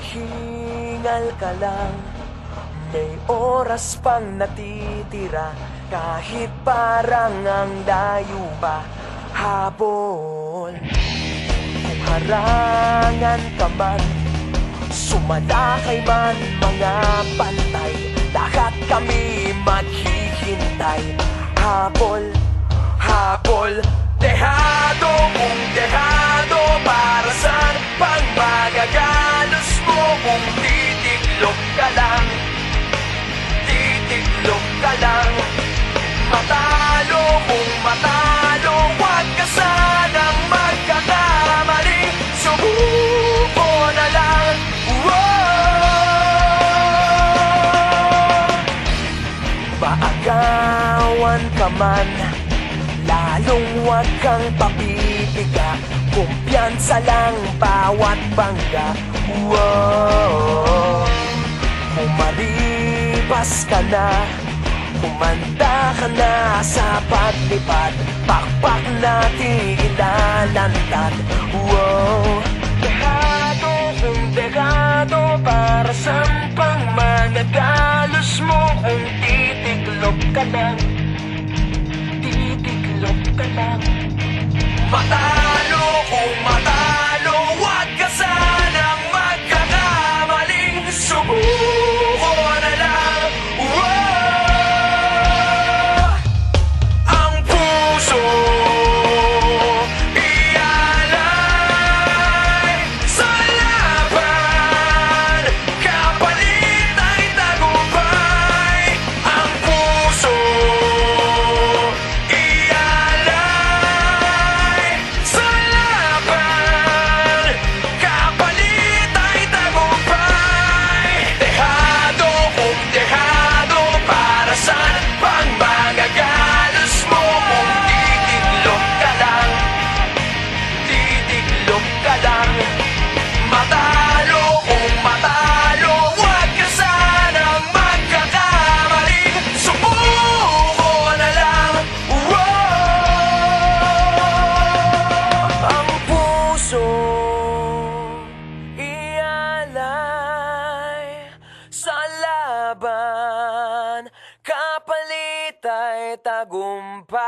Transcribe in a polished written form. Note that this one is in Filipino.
Maghingal ka lang, may oras pang natitira. Kahit parang ang layo pa, habol. Kung harangan ka man, sumalakay man mga pantay, lahat kami maghihintay. Habol, habol, dehado kung dehado. Para saan pang magagalos mo kung titiklop ka lang? Titiklop ka lang. Matalo kung matalo, huwag ka sanang magkakamali. Subuko na lang. Maagawan ka man, lalong huwag kang papipiga. Kumpiyansa lang bawat bangga. Kung maripas ka na, kumanda ka na sa paglipad, pakpak natin ilalantad. Dehado kung dehado, para saan pang managalos mo kung titiklop ka lang? Titiklop ka lang. Matalo kung matalo, huwag ka sanang magkakamaling. Subuko na lang. Ang puso ialay sa laban, kapalit ay tagumpay. Ang puso ialay sa laban, kapalit ay tagumpay. Dehado kung dehado, para saan pang magagalos mo kung titiklop ka lang? Titiklop ka lang. Matalo kung matalo, huwag ka sanang magkakamali. Subuko na lang. Ang puso ialay sa laban, kapalit ay tagumpay.